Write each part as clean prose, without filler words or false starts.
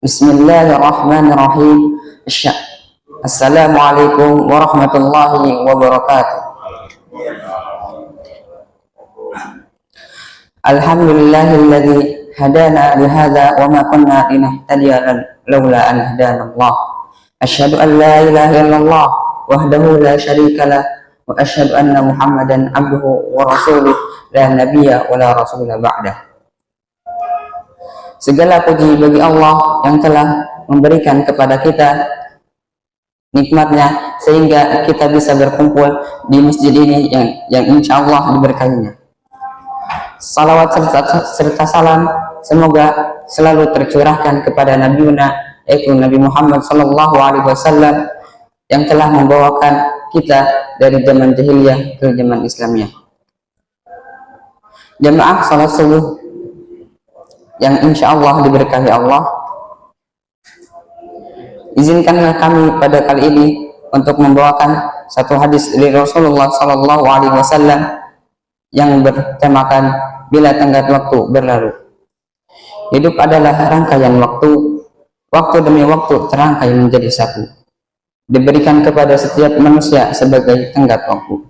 Bismillahirrahmanirrahim. Assalamualaikum warahmatullahi wabarakatuh. Alhamdulillahilladzi hadana lihada wa ma kunna linahtadiya laula an hadana Allah. Asyhadu an la ilaha illallah wahdahu la syarika lah wa asyhadu anna Muhammadan abduhu wa rasuluh la nabiyya wa la rasula ba'dah. Segala puji bagi Allah yang telah memberikan kepada kita nikmatnya sehingga kita bisa berkumpul di masjid ini yang insya Allah diberkahinya. Salawat serta salam semoga selalu tercurahkan kepada Nabi yaitu Nabi Muhammad SAW yang telah membawakan kita dari zaman jahiliyah ke zaman Islamiyah. Jamaah salat subuh yang insya Allah diberkahi Allah, izinkanlah kami pada kali ini untuk membawakan satu hadis dari Rasulullah SAW yang bertemakan bila tenggat waktu berlalu. Hidup adalah rangkaian waktu demi waktu terangkai menjadi satu, diberikan kepada setiap manusia sebagai tenggat waktu.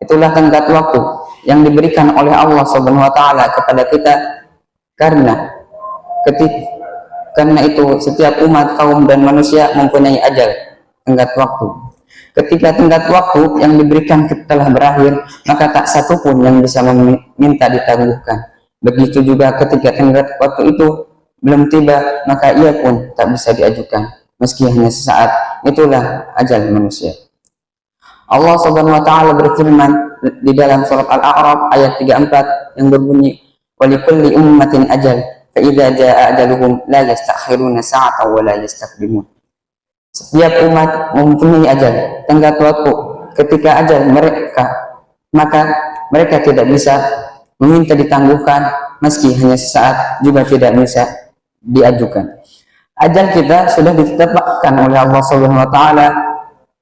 Itulah tenggat waktu yang diberikan oleh Allah Subhanahu wa Ta'ala kepada kita. Karena itu setiap umat, kaum dan manusia mempunyai ajal, tenggat waktu. Ketika tenggat waktu yang diberikan telah berakhir, maka tak satu pun yang bisa meminta ditangguhkan. Begitu juga ketika tenggat waktu itu belum tiba, maka ia pun tak bisa diajukan meski hanya sesaat. Itulah ajal manusia. Allah Subhanahu wa Ta'ala berfirman di dalam surat Al-A'raf ayat 34 yang berbunyi, walikulli ummatin ajal fa idza jaa ajaluhum la yastakhiruna sa'atan wa la yastaqdimun. Setiap umat mempunyai ajal, tenggat waktu. Ketika ajal mereka, maka mereka tidak bisa meminta ditangguhkan meski hanya sesaat, juga tidak bisa diajukan. Ajal kita sudah ditetapkan oleh Allah Subhanahu wa Ta'ala.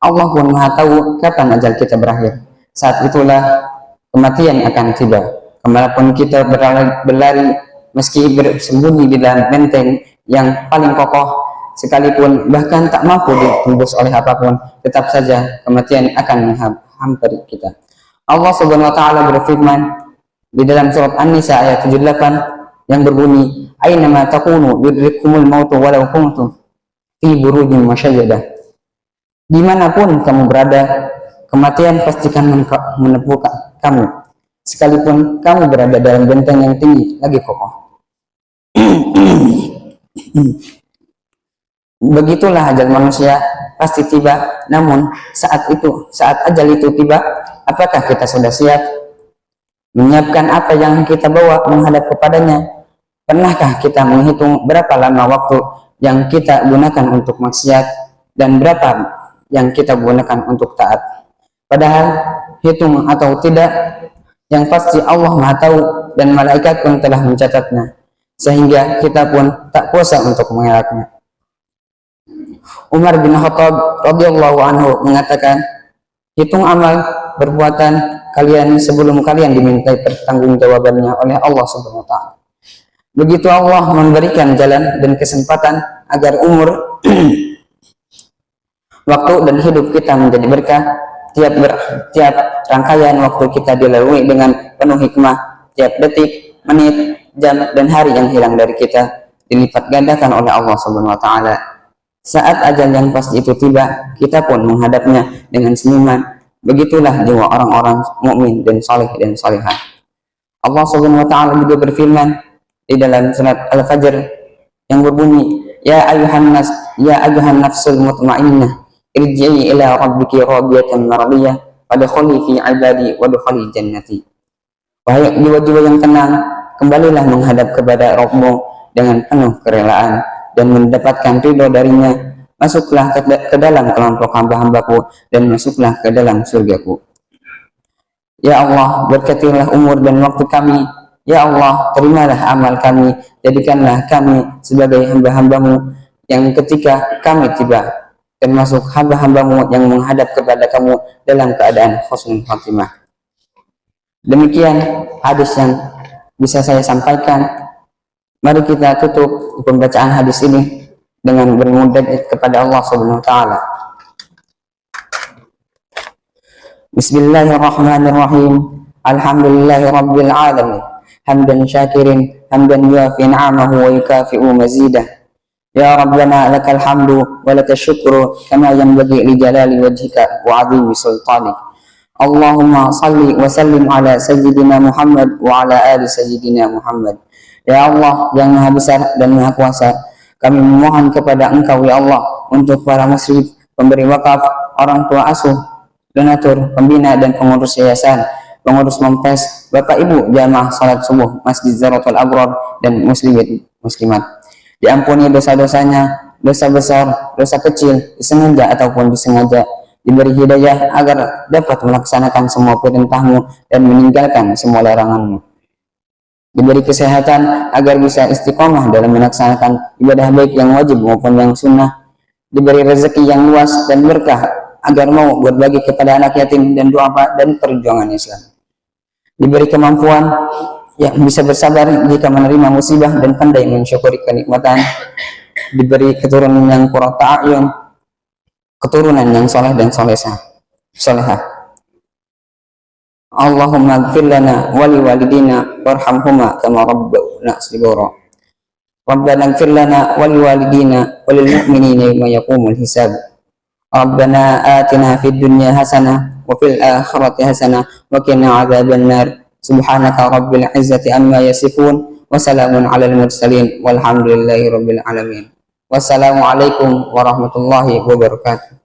Allah pun Maha tahu kapan ajal kita berakhir. Saat itulah kematian akan tiba. Kemanapun kita berlari, meski bersembunyi di dalam benteng yang paling kokoh sekalipun, bahkan tak mampu ditembus oleh apapun, tetap saja kematian akan menghampiri kita. Allah Subhanahu wa Ta'ala berfirman di dalam surat An-Nisa ayat 78 yang berbunyi, aynama takunu yudrikumul mautu walau kuntum fi burujin masyayyadah. Dimanapun kamu berada, kematian pastikan menepu kamu, sekalipun kamu berada dalam benteng yang tinggi lagi kokoh. Begitulah ajal manusia pasti tiba. Namun saat ajal itu tiba, apakah kita sudah siap menyiapkan apa yang kita bawa menghadap kepadanya? Pernahkah kita menghitung berapa lama waktu yang kita gunakan untuk maksiat dan berapa yang kita gunakan untuk taat? Padahal hitung atau tidak, yang pasti Allah Maha tahu dan malaikat pun telah mencatatnya, sehingga kita pun tak kuasa untuk mengelaknya. Umar bin Khattab radhiyallahu anhu mengatakan, hitung amal perbuatan kalian sebelum kalian dimintai pertanggungjawabannya oleh Allah Subhanahu wa Ta'ala. Begitu Allah memberikan jalan dan kesempatan agar umur waktu dan hidup kita menjadi berkah. Tiap rangkaian waktu kita dilalui dengan penuh hikmah. Tiap detik, menit, jam, dan hari yang hilang dari kita dilipat gandakan oleh Allah Subhanahu wa Ta'ala. Saat ajal yang pasti itu tiba, kita pun menghadapnya dengan senyuman. Begitulah jiwa orang-orang mukmin dan saleh dan salihah. Allah Subhanahu wa Ta'ala juga berfirman di dalam surat Al-Fajr yang berbunyi, ya ayuhan nafsul mutmainnah irji'i ila rabbiki radiyatan maradiyah wadkhuli fi ibadi wadkhuli jannati. Wahai jiwa-jiwa yang tenang, kembalilah menghadap kepada Rabbmu dengan penuh kerelaan dan mendapatkan ridho darinya. Masuklah ke dalam kelompok hamba-hambaku dan masuklah ke dalam surgaku. Ya Allah, berkatilah umur dan waktu kami. Ya Allah, terimalah amal kami. Jadikanlah kami sebagai hamba-hambamu yang ketika kami tiba dan masuk hamba-hambamu yang menghadap kepada kamu dalam keadaan husnul khatimah. Demikian hadis yang bisa saya sampaikan. Mari kita tutup pembacaan hadis ini dengan bermunajat kepada Allah Subhanahu wa taala. Bismillahirrahmanirrahim. Alhamdulillahirabbil alamin. Hamdan syakirin, hamdan yuafi ni'amahu wa yukafi'u mazidah. Ya Rabbana lakal hamdu wa lakal syukru kama yanbaghi li jalali wajhika wa 'azimi sultanik. Allahumma salli wa sallim ala sayyidina Muhammad wa ala ali sayyidina Muhammad. Ya Allah yang Maha Besar dan Maha Kuasa, kami memohon kepada Engkau ya Allah untuk para muslim, pemberi wakaf, orang tua asuh, donatur, pembina dan pengurus yayasan, pengurus Mompes, Bapak Ibu jamaah salat subuh Masjid Zaratul Abrar dan muslimat. Diampuni dosa-dosanya, dosa besar, dosa kecil, disengaja ataupun disengaja, diberi hidayah agar dapat melaksanakan semua perintah-Mu dan meninggalkan semua larangan-Mu. Diberi kesehatan agar bisa istiqomah dalam melaksanakan ibadah baik yang wajib maupun yang sunnah. Diberi rezeki yang luas dan berkah agar mau berbagi kepada anak yatim dan duafa dan perjuangan Islam. Diberi kemampuan yang bisa bersabar jika menerima musibah dan pandai mensyukuri kenikmatan. Diberi keturunan yang qurrata a'yun, keturunan yang soleh dan solehah. Allahumma ighfir lana wa liwalidina warhamhuma kama rabbawna shighara. Rabbana ighfir lana wa liwalidina wa lil mu'minina yawma yaqumul hisab. Rabbana atina fid dunya hasanah wa fil akhirati hasanah wa qina adzaban nar. Subhanaka rabbil izzati amma yasifun wa salamun alal mursalin walhamdulillahi rabbil alamin. Wassalamu alaikum warahmatullahi wabarakatuh.